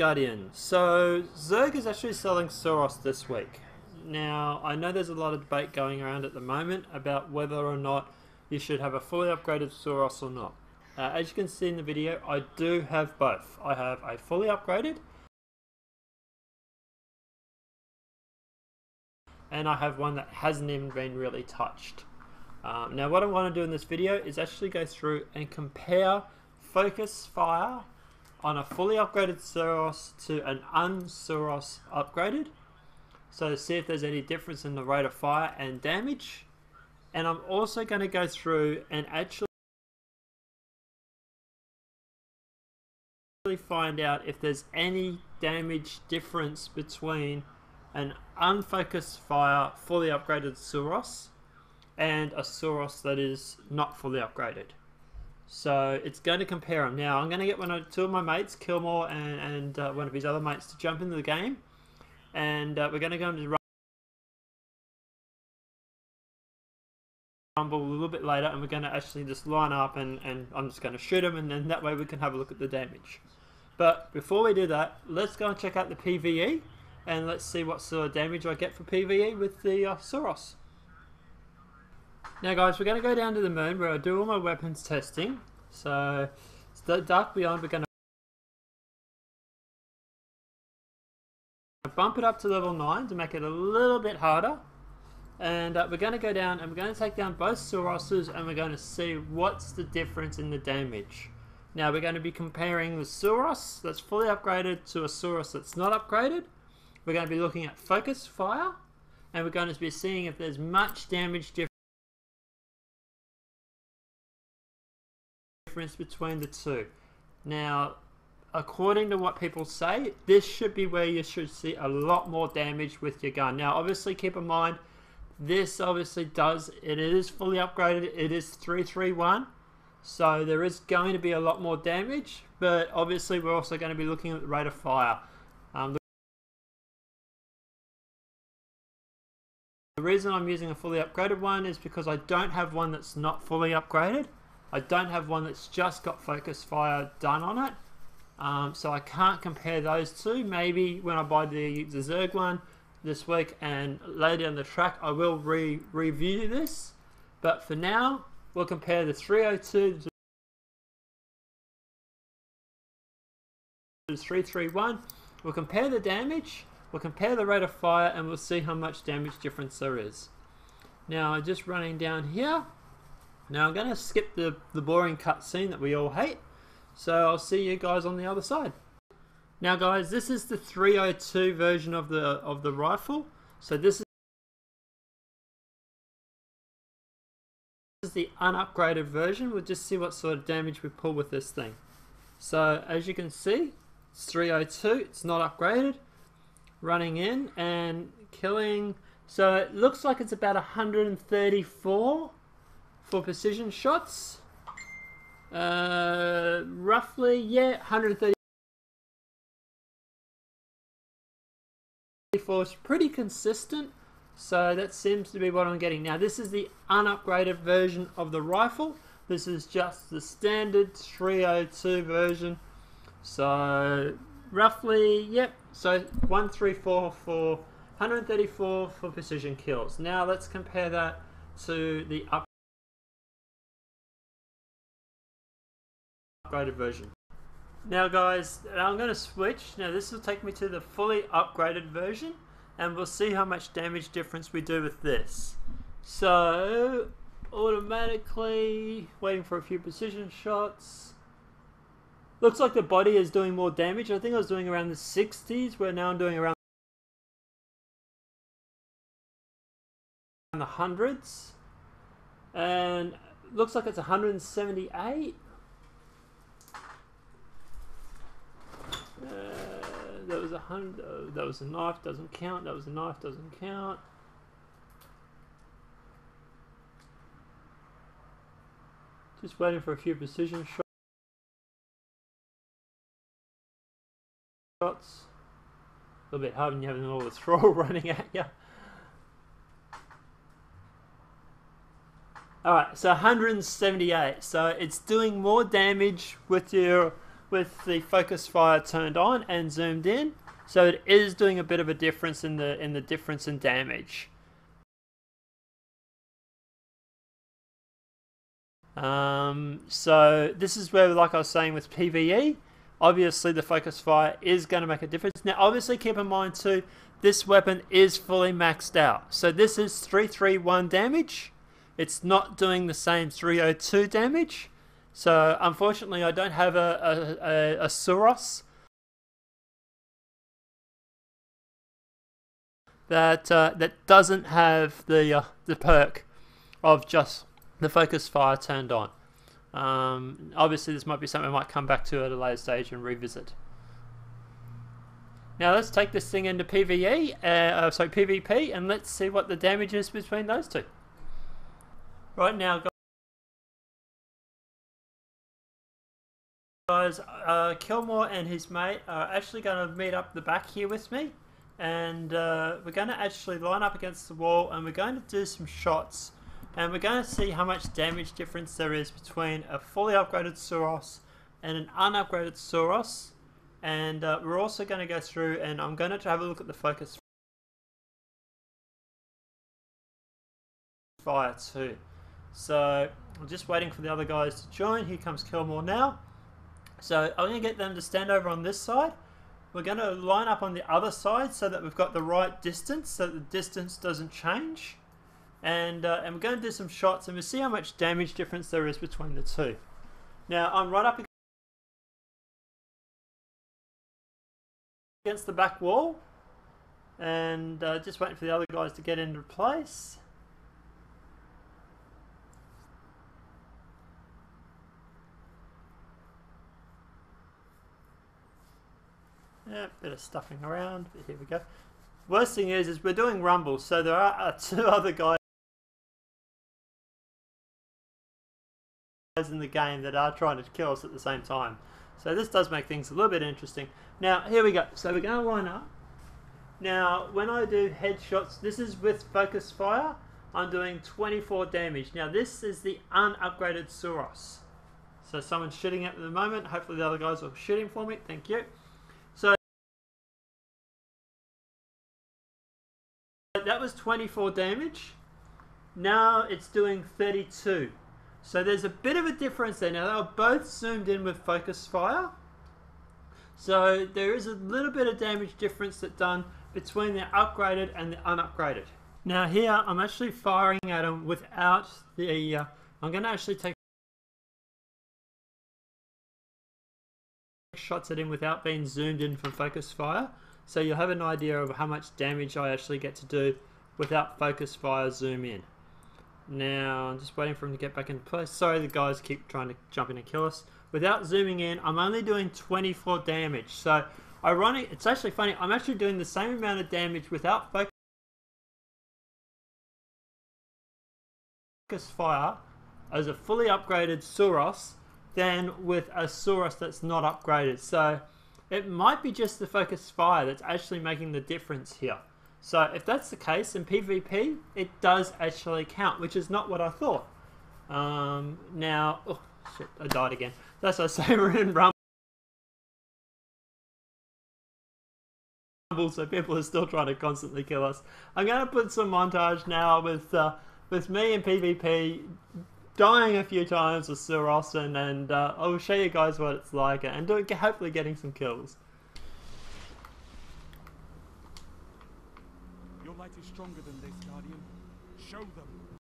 Guardian. So Zerg is actually selling Suros this week. Now I know there's a lot of debate going around at the moment about whether or not you should have a fully upgraded Suros or not. As you can see in the video, I do have both. I have a fully upgraded and I have one that hasn't even been really touched. Now what I want to do in this video is actually go through and compare focus fire on a fully upgraded Suros to an un-Suros upgraded. So to see if there's any difference in the rate of fire and damage. And I'm also going to go through and actually find out if there's any damage difference between an unfocused fire fully upgraded Suros and a Suros that is not fully upgraded. So it's going to compare them. Now I'm going to get two of my mates, Kilmore and one of his other mates, to jump into the game, and we're going to go into Rumble a little bit later, and we're going to actually just line up and I'm just going to shoot him, and then that way we can have a look at the damage. But before we do that, let's go and check out the PvE and let's see what sort of damage I get for PvE with the Suros. Now guys, we're going to go down to the moon where I do all my weapons testing. So it's the Dark Beyond. We're going to bump it up to level 9 to make it a little bit harder. And we're going to go down and we're going to take down both Suroses, and we're going to see what's the difference in the damage. Now we're going to be comparing the Suros that's fully upgraded to a Suros that's not upgraded. We're going to be looking at focus fire, and we're going to be seeing if there's much damage difference between the two. Now, according to what people say, this should be where you should see a lot more damage with your gun. Now, obviously, keep in mind, this obviously it is fully upgraded. It is 331, so there is going to be a lot more damage, but obviously we're also going to be looking at the rate of fire. The reason I'm using a fully upgraded one is because I don't have one that's not fully upgraded. I don't have one that's just got focus fire done on it. So I can't compare those two. Maybe when I buy the Zerg one this week and later down the track I will review this. But for now, we'll compare the 302 to the 331. We'll compare the damage, we'll compare the rate of fire, and we'll see how much damage difference there is. Now just running down here. Now I'm going to skip the boring cutscene that we all hate. So I'll see you guys on the other side. Now guys, this is the 302 version of the rifle. So this is the unupgraded version. We'll just see what sort of damage we pull with this thing. So as you can see, it's 302, it's not upgraded. Running in and killing, so it looks like it's about 134 for precision shots. Roughly, yeah, 134 is pretty consistent, so that seems to be what I'm getting. Now this is the unupgraded version of the rifle. This is just the standard 302 version. So roughly, yep, so 134 for 134 for precision kills. Now let's compare that to the upgraded version. Now guys, I'm going to switch. Now this will take me to the fully upgraded version, and we'll see how much damage difference we do with this. So automatically waiting for a few precision shots. Looks like the body is doing more damage. I think I was doing around the 60s, where now I'm doing around the hundreds. And looks like it's 178. That was 100. That was a knife, doesn't count. That was a knife, doesn't count. Just waiting for a few precision shots. A little bit hard when you're having all the thrall running at you. Alright, so 178. So it's doing more damage with your with the focus fire turned on and zoomed in, so it is doing a bit of a difference in the difference in damage. So this is where, like I was saying with PvE, obviously the focus fire is going to make a difference. Now obviously keep in mind too, this weapon is fully maxed out. So this is 331 damage. It's not doing the same 302 damage. So unfortunately I don't have a Suros that doesn't have the perk of just the focus fire turned on. Obviously this might be something I might come back to at a later stage and revisit. Now let's take this thing into PvE, PvP, and let's see what the damage is between those two. Right now guys, Kilmore and his mate are actually going to meet up the back here with me, and we're going to actually line up against the wall and we're going to do some shots. And we're going to see how much damage difference there is between a fully upgraded Suros and an unupgraded Suros. And we're also going to go through and I'm going to have a look at the focus fire too. So I'm just waiting for the other guys to join. Here comes Kilmore now. So I'm going to get them to stand over on this side. We're going to line up on the other side so that we've got the right distance, so that the distance doesn't change. And we're going to do some shots and we'll see how much damage difference there is between the two. Now I'm right up against the back wall and just waiting for the other guys to get into place. Yeah, bit of stuffing around, but here we go. Worst thing is we're doing rumble, so there are two other guys in the game that are trying to kill us at the same time. So this does make things a little bit interesting. Now here we go. So we're going to line up. Now when I do headshots, this is with focus fire, I'm doing 24 damage. Now this is the unupgraded Suros. So someone's shooting at the moment. Hopefully the other guys will shoot him for me. Thank you. So that was 24 damage. Now it's doing 32. So there's a bit of a difference there. Now they were both zoomed in with focus fire. So there is a little bit of damage difference that's done between the upgraded and the unupgraded. Now here I'm actually firing at them without the... I'm going to actually take shots at him without being zoomed in from focus fire. So you'll have an idea of how much damage I actually get to do without focus fire zoom in. Now, I'm just waiting for him to get back into place. Sorry, the guys keep trying to jump in and kill us. Without zooming in, I'm only doing 24 damage. So, ironic, it's actually funny, I'm actually doing the same amount of damage without focus fire as a fully upgraded Suros than with a Suros that's not upgraded. So, it might be just the focus fire that's actually making the difference here. So if that's the case, in PvP, it does actually count, which is not what I thought. Now, oh shit, I died again. That's what I say, we're in rumble, so people are still trying to constantly kill us. I'm going to put some montage now with me in PvP, dying a few times with Suros, and I'll show you guys what it's like, and hopefully getting some kills. Your light is stronger than this, Guardian. Show them.